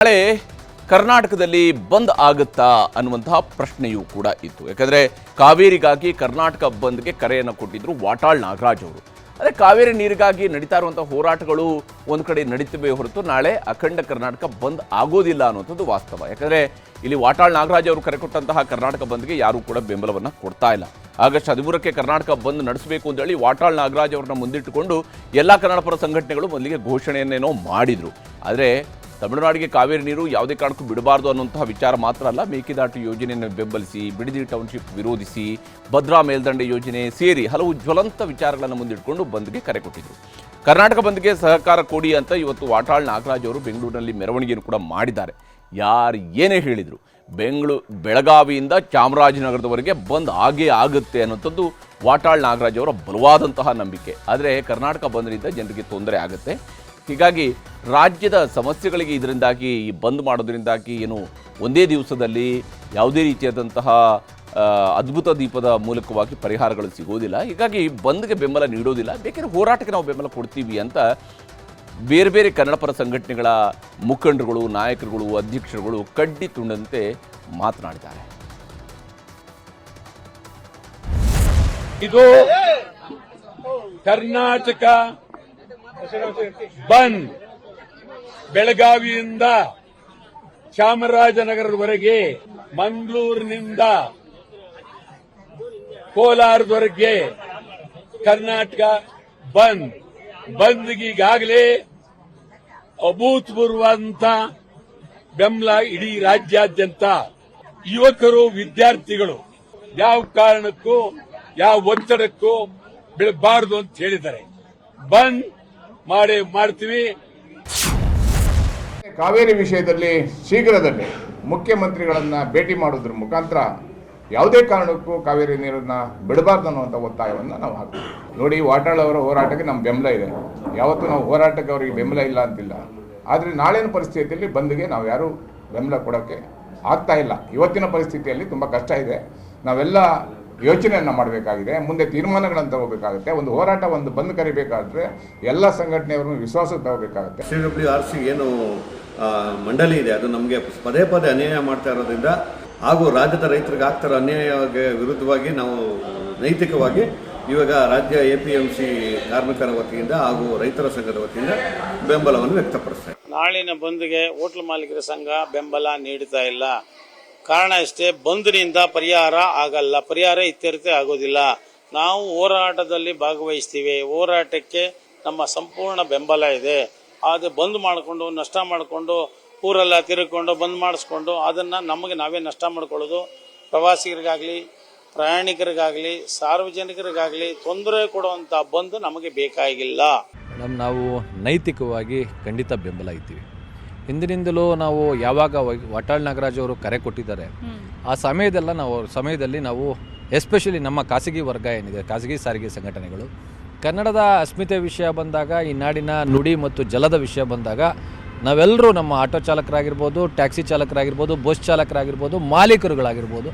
ನಾಳೆ ಕರ್ನಾಟಕದಲ್ಲಿ ಬಂದ್ ಆಗುತ್ತಾ ಅನ್ನುವಂತಹ ಪ್ರಶ್ನೆಯೂ ಕೂಡ ಇತ್ತು. ಯಾಕಂದರೆ ಕಾವೇರಿಗಾಗಿ ಕರ್ನಾಟಕ ಬಂದ್ಗೆ ಕರೆಯನ್ನು ಕೊಟ್ಟಿದ್ರು ವಾಟಾಳ್ ನಾಗರಾಜ್ ಅವರು. ಅದೇ ಕಾವೇರಿ ನೀರಿಗಾಗಿ ನಡೀತಾ ಇರುವಂಥ ಹೋರಾಟಗಳು ಒಂದು ಕಡೆ ನಡೀತವೆ ಹೊರತು ನಾಳೆ ಅಖಂಡ ಕರ್ನಾಟಕ ಬಂದ್ ಆಗೋದಿಲ್ಲ ಅನ್ನುವಂಥದ್ದು ವಾಸ್ತವ. ಯಾಕಂದರೆ ಇಲ್ಲಿ ವಾಟಾಳ್ ನಾಗರಾಜ್ ಅವರು ಕರೆ ಕೊಟ್ಟಂತಹ ಕರ್ನಾಟಕ ಬಂದ್ಗೆ ಯಾರೂ ಕೂಡ ಬೆಂಬಲವನ್ನು ಕೊಡ್ತಾ ಇಲ್ಲ. ಆಗಸ್ಟ್ 13ಕ್ಕೆ ಕರ್ನಾಟಕ ಬಂದ್ ನಡೆಸಬೇಕು ಅಂತೇಳಿ ವಾಟಾಳ್ ನಾಗರಾಜ್ ಅವ್ರನ್ನ ಮುಂದಿಟ್ಟುಕೊಂಡು ಎಲ್ಲ ಕನ್ನಡ ಪರ ಸಂಘಟನೆಗಳು ಮೊದಲಿಗೆ ಘೋಷಣೆಯನ್ನೇನೋ ಮಾಡಿದರು. ಆದರೆ ತಮಿಳುನಾಡಿಗೆ ಕಾವೇರಿ ನೀರು ಯಾವುದೇ ಕಾರಣಕ್ಕೂ ಬಿಡಬಾರ್ದು ಅನ್ನುವಂತಹ ವಿಚಾರ ಮಾತ್ರ ಅಲ್ಲ, ಮೇಕೆದಾಟು ಯೋಜನೆಯನ್ನು ಬೆಂಬಲಿಸಿ, ಬಿಡದಿ ಟೌನ್ಶಿಪ್ ವಿರೋಧಿಸಿ, ಭದ್ರಾ ಮೇಲ್ದಂಡೆ ಯೋಜನೆ ಸೇರಿ ಹಲವು ಜ್ವಲಂತ ವಿಚಾರಗಳನ್ನು ಮುಂದಿಟ್ಟುಕೊಂಡು ಬಂದ್ಗೆ ಕರೆ ಕೊಟ್ಟಿದ್ದರು. ಕರ್ನಾಟಕ ಬಂದ್ಗೆ ಸಹಕಾರ ಕೊಡಿ ಅಂತ ಇವತ್ತು ವಾಟಾಳ್ ನಾಗರಾಜ್ ಅವರು ಬೆಂಗಳೂರಿನಲ್ಲಿ ಮೆರವಣಿಗೆಯನ್ನು ಕೂಡ ಮಾಡಿದ್ದಾರೆ. ಯಾರು ಏನೇ ಹೇಳಿದರು, ಬೆಳಗಾವಿಯಿಂದ ಚಾಮರಾಜನಗರದವರೆಗೆ ಬಂದ್ ಆಗೇ ಆಗುತ್ತೆ ಅನ್ನೋಂಥದ್ದು ವಾಟಾಳ್ ನಾಗರಾಜ್ ಅವರ ಬಲವಾದಂತಹ ನಂಬಿಕೆ. ಆದರೆ ಕರ್ನಾಟಕ ಬಂದ್ರಿಂದ ಜನರಿಗೆ ತೊಂದರೆ ಆಗುತ್ತೆ. ಹೀಗಾಗಿ ರಾಜ್ಯದ ಸಮಸ್ಯೆಗಳಿಗೆ ಇದರಿಂದಾಗಿ ಈ ಬಂದ್ ಮಾಡೋದ್ರಿಂದಾಗಿ ಏನು ಒಂದೇ ದಿವಸದಲ್ಲಿ ಯಾವುದೇ ರೀತಿಯಾದಂತಹ ಅದ್ಭುತ ದೀಪದ ಮೂಲಕವಾಗಿ ಪರಿಹಾರಗಳು ಸಿಗೋದಿಲ್ಲ. ಹೀಗಾಗಿ ಬಂದ್ಗೆ ಬೆಂಬಲ ನೀಡೋದಿಲ್ಲ, ಬೇಕಿದ್ರೆ ಹೋರಾಟಕ್ಕೆ ನಾವು ಬೆಂಬಲ ಕೊಡ್ತೀವಿ ಅಂತ ಬೇರೆ ಬೇರೆ ಕನ್ನಡ ಪರ ಸಂಘಟನೆಗಳ ಮುಖಂಡರುಗಳು, ನಾಯಕರುಗಳು, ಅಧ್ಯಕ್ಷರುಗಳು ಕಡ್ಡಿ ತುಂಡಂತೆ ಮಾತನಾಡಿದ್ದಾರೆ. ಇದು ಕರ್ನಾಟಕ ಬಂದ್ ಬೆಳಗಾವಿಯಿಂದ ಚಾಮರಾಜನಗರದವರೆಗೆ, ಮಂಗಳೂರಿನಿಂದ ಕೋಲಾರದವರೆಗೆ ಕರ್ನಾಟಕ ಬಂದ್ಗೆ ಈಗಾಗಲೇ ಅಭೂತಪೂರ್ವವಾದಂತ ಬೆಂಬಲ ಇಡೀ ರಾಜ್ಯಾದ್ಯಂತ. ಯುವಕರು, ವಿದ್ಯಾರ್ಥಿಗಳು ಯಾವ ಕಾರಣಕ್ಕೂ ಯಾವ ಒತ್ತಡಕ್ಕೂ ಬೀಳಬಾರದು ಅಂತ ಹೇಳಿದ್ದಾರೆ. ಬಂದ್ ಮಾಡ್ತೀವಿ. ಕಾವೇರಿ ವಿಷಯದಲ್ಲಿ ಶೀಘ್ರದಲ್ಲೇ ಮುಖ್ಯಮಂತ್ರಿಗಳನ್ನ ಭೇಟಿ ಮಾಡೋದ್ರ ಮುಖಾಂತರ ಯಾವುದೇ ಕಾರಣಕ್ಕೂ ಕಾವೇರಿ ನೀರನ್ನ ಬಿಡಬಾರ್ದು ಅನ್ನುವಂಥ ಒತ್ತಾಯವನ್ನು ನಾವು ಹಾಕ್ತೀವಿ. ನೋಡಿ, ವಾಟಾಳ್ ಅವರ ಹೋರಾಟಕ್ಕೆ ನಮ್ಮ ಬೆಂಬಲ ಇದೆ. ಯಾವತ್ತೂ ನಾವು ಹೋರಾಟಕ್ಕೆ ಅವರಿಗೆ ಬೆಂಬಲ ಇಲ್ಲ ಅಂತಿಲ್ಲ. ಆದರೆ ನಾಳಿನ ಪರಿಸ್ಥಿತಿಯಲ್ಲಿ ಬಂದ್ಗೆ ನಾವು ಯಾರೂ ಬೆಂಬಲ ಕೊಡೋಕ್ಕೆ ಆಗ್ತಾ ಇಲ್ಲ. ಇವತ್ತಿನ ಪರಿಸ್ಥಿತಿಯಲ್ಲಿ ತುಂಬ ಕಷ್ಟ ಇದೆ. ನಾವೆಲ್ಲ ಯೋಚನೆಯನ್ನು ಮಾಡಬೇಕಾಗಿದೆ, ಮುಂದೆ ತೀರ್ಮಾನಗಳನ್ನು ತಗೋಬೇಕಾಗುತ್ತೆ. ಒಂದು ಹೋರಾಟ, ಒಂದು ಬಂದ್ ಕರಿಬೇಕಾದ್ರೆ ಎಲ್ಲ ಸಂಘಟನೆಯವರು ವಿಶ್ವಾಸಕ್ಕೆ ತಗೋಬೇಕಾಗುತ್ತೆ. CWRC ಏನು ಮಂಡಳಿ ಇದೆ, ಅದು ನಮಗೆ ಪದೇ ಪದೇ ಅನ್ಯಾಯ ಮಾಡ್ತಾ ಇರೋದ್ರಿಂದ ಹಾಗೂ ರಾಜ್ಯದ ರೈತರಿಗೆ ಆಗ್ತಾರೋ ಅನ್ಯಾಯಕ್ಕೆ ವಿರುದ್ಧವಾಗಿ ನಾವು ನೈತಿಕವಾಗಿ ಇವಾಗ ರಾಜ್ಯ APMC ಕಾರ್ಮಿಕರ ವತಿಯಿಂದ ಹಾಗೂ ರೈತರ ಸಂಘದ ವತಿಯಿಂದ ಬೆಂಬಲವನ್ನು ವ್ಯಕ್ತಪಡಿಸ್ತಾರೆ. ನಾಳಿನ ಬಂದ್ಗೆ ಹೋಟ್ಲು ಮಾಲೀಕರ ಸಂಘ ಬೆಂಬಲ ನೀಡುತ್ತಾ ಇಲ್ಲ. ಕಾರಣ ಅಷ್ಟೇ, ಬಂದ್ನಿಂದ ಪರಿಹಾರ ಆಗಲ್ಲ, ಪರಿಹಾರ ಇತ್ಯರ್ಥ ಆಗೋದಿಲ್ಲ. ನಾವು ಹೋರಾಟದಲ್ಲಿ ಭಾಗವಹಿಸ್ತೀವಿ, ಹೋರಾಟಕ್ಕೆ ನಮ್ಮ ಸಂಪೂರ್ಣ ಬೆಂಬಲ ಇದೆ. ಆದರೆ ಬಂದ್ ಮಾಡಿಕೊಂಡು ನಷ್ಟ ಮಾಡಿಕೊಂಡು ಊರೆಲ್ಲ ತಿರುಗಿಕೊಂಡು ಬಂದ್ ಮಾಡಿಸ್ಕೊಂಡು ಅದನ್ನು ನಮಗೆ ನಾವೇ ನಷ್ಟ ಮಾಡ್ಕೊಳ್ಳೋದು ಪ್ರವಾಸಿಗರಿಗಾಗಲಿ, ಪ್ರಯಾಣಿಕರಿಗಾಗಲಿ, ಸಾರ್ವಜನಿಕರಿಗಾಗಲಿ ತೊಂದರೆ ಕೊಡುವಂಥ ಬಂದ್ ನಮಗೆ ಬೇಕಾಗಿಲ್ಲ. ನಾವು ನೈತಿಕವಾಗಿ ಖಂಡಿತ ಬೆಂಬಲ ಇದ್ದೀವಿ. ಹಿಂದಿನಿಂದಲೂ ನಾವು ಯಾವಾಗ ವಾಟಾಳ್ ನಾಗರಾಜ್ ಅವರು ಕರೆ ಕೊಟ್ಟಿದ್ದಾರೆ ಆ ಸಮಯದಲ್ಲಿ ನಾವು ಎಸ್ಪೆಷಲಿ ನಮ್ಮ ಖಾಸಗಿ ವರ್ಗ ಏನಿದೆ, ಖಾಸಗಿ ಸಾರಿಗೆ ಸಂಘಟನೆಗಳು, ಕನ್ನಡದ ಅಸ್ಮಿತೆ ವಿಷಯ ಬಂದಾಗ, ಈ ನಾಡಿನ ನುಡಿ ಮತ್ತು ಜಲದ ವಿಷಯ ಬಂದಾಗ ನಾವೆಲ್ಲರೂ ನಮ್ಮ ಆಟೋ ಚಾಲಕರಾಗಿರ್ಬೋದು, ಟ್ಯಾಕ್ಸಿ ಚಾಲಕರಾಗಿರ್ಬೋದು, ಬಸ್ ಚಾಲಕರಾಗಿರ್ಬೋದು, ಮಾಲೀಕರುಗಳಾಗಿರ್ಬೋದು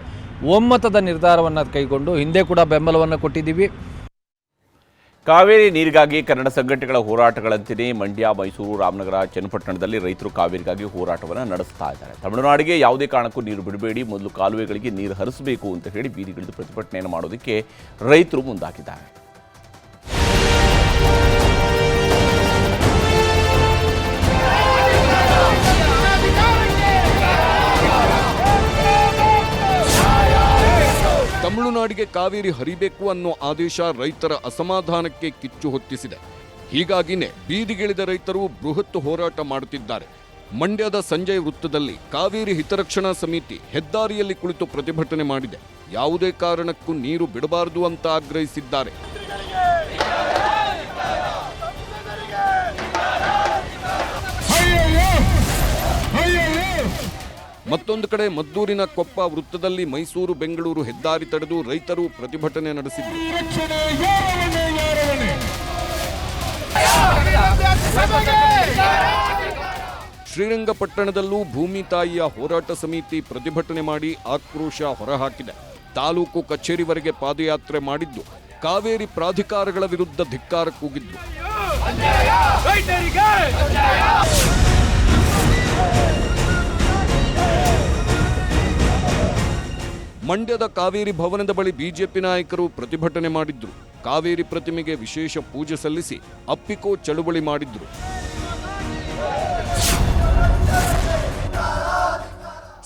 ಒಮ್ಮತದ ನಿರ್ಧಾರವನ್ನು ಕೈಗೊಂಡು ಹಿಂದೆ ಕೂಡ ಬೆಂಬಲವನ್ನು ಕೊಟ್ಟಿದ್ದೀವಿ. ಕಾವೇರಿ ನೀರಿಗಾಗಿ ಕನ್ನಡ ಸಂಘಟನೆಗಳ ಹೋರಾಟಗಳಂತೆಯೇ ಮಂಡ್ಯ, ಮೈಸೂರು, ರಾಮನಗರ, ಚನ್ನಪಟ್ಟಣದಲ್ಲಿ ರೈತರು ಕಾವೇರಿಗಾಗಿ ಹೋರಾಟವನ್ನು ನಡೆಸ್ತಾ ಇದ್ದಾರೆ. ತಮಿಳುನಾಡಿಗೆ ಯಾವುದೇ ಕಾರಣಕ್ಕೂ ನೀರು ಬಿಡಬೇಡಿ, ಮೊದಲು ಕಾಲುವೆಗಳಿಗೆ ನೀರು ಹರಿಸಬೇಕು ಅಂತ ಹೇಳಿ ಬೀದಿಗಿಳಿದು ಪ್ರತಿಭಟನೆಯನ್ನು ಮಾಡೋದಕ್ಕೆ ರೈತರು ಮುಂದಾಗಿದ್ದಾರೆ. ತಮಿಳುನಾಡಿಗೆ ಕಾವೇರಿ ಹರಿಬೇಕು ಅನ್ನೋ ಆದೇಶ ರೈತರ ಅಸಮಾಧಾನಕ್ಕೆ ಕಿಚ್ಚು ಹೊತ್ತಿಸಿದೆ. ಹೀಗಾಗಿನೇ ಬೀದಿಗಿಳಿದ ರೈತರು ಬೃಹತ್ ಹೋರಾಟ ಮಾಡುತ್ತಿದ್ದಾರೆ. ಮಂಡ್ಯದ ಸಂಜಯ್ ವೃತ್ತದಲ್ಲಿ ಕಾವೇರಿ ಹಿತರಕ್ಷಣಾ ಸಮಿತಿ ಹೆದ್ದಾರಿಯಲ್ಲಿ ಕುಳಿತು ಪ್ರತಿಭಟನೆ ಮಾಡಿದೆ. ಯಾವುದೇ ಕಾರಣಕ್ಕೂ ನೀರು ಬಿಡಬಾರದು ಅಂತ ಆಗ್ರಹಿಸಿದ್ದಾರೆ. ಮತ್ತೊಂದು ಕಡೆ ಮದ್ದೂರಿನ ಕೊಪ್ಪ ವೃತ್ತದಲ್ಲಿ ಮೈಸೂರು ಬೆಂಗಳೂರು ಹೆದ್ದಾರಿ ತಡೆದು ರೈತರು ಪ್ರತಿಭಟನೆ ನಡೆಸಿದರು. ಶ್ರೀರಂಗಪಟ್ಟಣದಲ್ಲೂ ಭೂಮಿ ತಾಯಿಯ ಹೋರಾಟ ಸಮಿತಿ ಪ್ರತಿಭಟನೆ ಮಾಡಿ ಆಕ್ರೋಶ ಹೊರಹಾಕಿದೆ. ತಾಲೂಕು ಕಚೇರಿವರೆಗೆ ಪಾದಯಾತ್ರೆ ಮಾಡಿದ್ದು ಕಾವೇರಿ ಪ್ರಾಧಿಕಾರಗಳ ವಿರುದ್ಧ ಧಿಕ್ಕಾರ ಕೂಗಿದ್ರು. ಮಂಡ್ಯದ ಕಾವೇರಿ ಭವನದ ಬಳಿ ಬಿಜೆಪಿ ನಾಯಕರು ಪ್ರತಿಭಟನೆ ಮಾಡಿದ್ರು. ಕಾವೇರಿ ಪ್ರತಿಮೆಗೆ ವಿಶೇಷ ಪೂಜೆ ಸಲ್ಲಿಸಿ ಅಪ್ಪಿಕೋ ಚಳುವಳಿ ಮಾಡಿದ್ರು.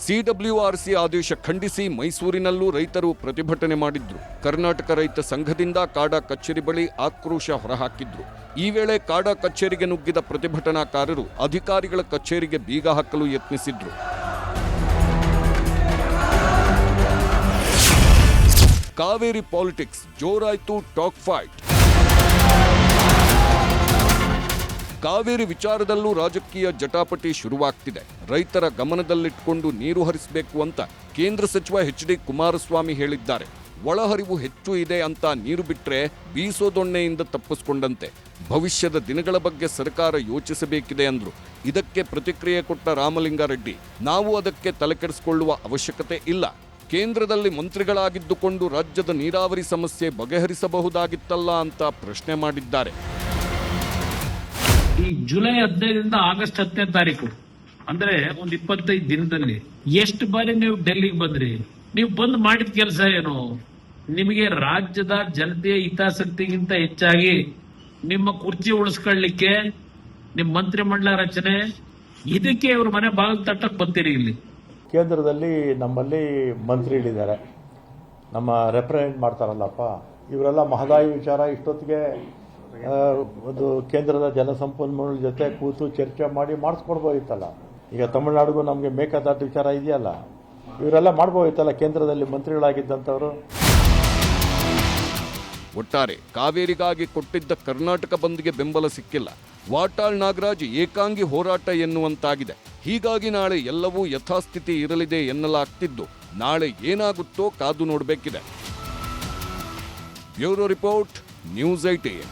ಸಿಡಬ್ಲ್ಯೂಆರ್ಸಿ ಆದೇಶ ಖಂಡಿಸಿ ಮೈಸೂರಿನಲ್ಲೂ ರೈತರು ಪ್ರತಿಭಟನೆ ಮಾಡಿದ್ರು. ಕರ್ನಾಟಕ ರೈತ ಸಂಘದಿಂದ ಕಾಡಾ ಕಚೇರಿ ಬಳಿ ಆಕ್ರೋಶ ಹೊರಹಾಕಿದ್ರು. ಈ ವೇಳೆ ಕಾಡಾ ಕಚೇರಿಗೆ ನುಗ್ಗಿದ ಪ್ರತಿಭಟನಾಕಾರರು ಅಧಿಕಾರಿಗಳ ಕಚೇರಿಗೆ ಬೀಗ ಹಾಕಲು ಯತ್ನಿಸಿದ್ರು. ಕಾವೇರಿ ಪಾಲಿಟಿಕ್ಸ್ ಜೋರಾಯ್ತು, ಟಾಕ್ ಫೈಟ್. ಕಾವೇರಿ ವಿಚಾರದಲ್ಲೂ ರಾಜಕೀಯ ಜಟಾಪಟಿ ಶುರುವಾಗ್ತಿದೆ. ರೈತರ ಗಮನದಲ್ಲಿಟ್ಟುಕೊಂಡು ನೀರು ಹರಿಸಬೇಕು ಅಂತ ಕೇಂದ್ರ ಸಚಿವ ಎಚ್.ಡಿ. ಕುಮಾರಸ್ವಾಮಿ ಹೇಳಿದ್ದಾರೆ. ಒಳಹರಿವು ಹೆಚ್ಚು ಇದೆ ಅಂತ ನೀರು ಬಿಟ್ರೆ ಬೀಸೋದೊಣ್ಣೆಯಿಂದ ತಪ್ಪಿಸ್ಕೊಂಡಂತೆ. ಭವಿಷ್ಯದ ದಿನಗಳ ಬಗ್ಗೆ ಸರ್ಕಾರ ಯೋಚಿಸಬೇಕಿದೆ ಅಂದ್ರು. ಇದಕ್ಕೆ ಪ್ರತಿಕ್ರಿಯೆ ಕೊಟ್ಟ ರಾಮಲಿಂಗಾರೆಡ್ಡಿ, ನಾವು ಅದಕ್ಕೆ ತಲೆಕೆಡಿಸಿಕೊಳ್ಳುವ ಅವಶ್ಯಕತೆ ಇಲ್ಲ. ಕೇಂದ್ರದಲ್ಲಿ ಮಂತ್ರಿಗಳಾಗಿದ್ದುಕೊಂಡು ರಾಜ್ಯದ ನೀರಾವರಿ ಸಮಸ್ಯೆ ಬಗೆಹರಿಸಬಹುದಾಗಿತ್ತಲ್ಲ ಅಂತ ಪ್ರಶ್ನೆ ಮಾಡಿದ್ದಾರೆ. ಈ ಜುಲೈ 15ರಿಂದ ಆಗಸ್ಟ್ 10ನೇ ತಾರೀಕು ಅಂದ್ರೆ ಒಂದು 25 ದಿನದಲ್ಲಿ ಎಷ್ಟು ಬಾರಿ ನೀವು ಡೆಲ್ಲಿಗೆ ಬಂದ್ರಿ? ನೀವು ಬಂದ್ ಮಾಡಿದ ಕೆಲಸ ಏನು? ನಿಮಗೆ ರಾಜ್ಯದ ಜನತೆಯ ಹಿತಾಸಕ್ತಿಗಿಂತ ಹೆಚ್ಚಾಗಿ ನಿಮ್ಮ ಕುರ್ಚಿ ಉಳಿಸ್ಕೊಳ್ಳಿಕ್ಕೆ ನಿಮ್ಮ ಮಂತ್ರಿಮಂಡಲ ರಚನೆ, ಇದಕ್ಕೆ ಇವ್ರ ಮನೆ ಬಾಗಿಲು ತಟ್ಟಕ್ ಬಂತೀರಿ. ಇಲ್ಲಿ ಕೇಂದ್ರದಲ್ಲಿ ನಮ್ಮಲ್ಲಿ ಮಂತ್ರಿಗಳಿದ್ದಾರೆ, ನಮ್ಮ ರೆಪ್ರೆಸೆಂಟ್ ಮಾಡ್ತಾರಲ್ಲಪ್ಪ, ಇವರೆಲ್ಲ ಮಹದಾಯಿ ವಿಚಾರ ಇಷ್ಟೊತ್ತಿಗೆ ಒಂದು ಕೇಂದ್ರದ ಜಲಸಂಪನ್ಮೂಲ ಜೊತೆ ಕೂತು ಚರ್ಚೆ ಮಾಡಿ ಮಾಡಿಸ್ಕೊಡ್ಬೋದಿತ್ತಲ್ಲ. ಈಗ ತಮಿಳುನಾಡಿಗೂ ನಮಗೆ ಮೇಕೆದಾಟು ವಿಚಾರ ಇದೆಯಲ್ಲ, ಇವರೆಲ್ಲ ಮಾಡ್ಬೋದಿತ್ತಲ್ಲ ಕೇಂದ್ರದಲ್ಲಿ ಮಂತ್ರಿಗಳಾಗಿದ್ದಂಥವರು. ಒಟ್ಟಾರೆ ಕಾವೇರಿಗಾಗಿ ಕೊಟ್ಟಿದ್ದ ಕರ್ನಾಟಕ ಬಂದ್ಗೆ ಬೆಂಬಲ ಸಿಕ್ಕಿಲ್ಲ. ವಾಟಾಳ್ ನಾಗರಾಜ್ ಏಕಾಂಗಿ ಹೋರಾಟ ಎನ್ನುವಂತಾಗಿದೆ. ಹೀಗಾಗಿ ನಾಳೆ ಎಲ್ಲವೂ ಯಥಾಸ್ಥಿತಿ ಇರಲಿದೆ ಎನ್ನಲಾಗ್ತಿದ್ದು, ನಾಳೆ ಏನಾಗುತ್ತೋ ಕಾದು ನೋಡಬೇಕಿದೆ. Bureau report, news 18.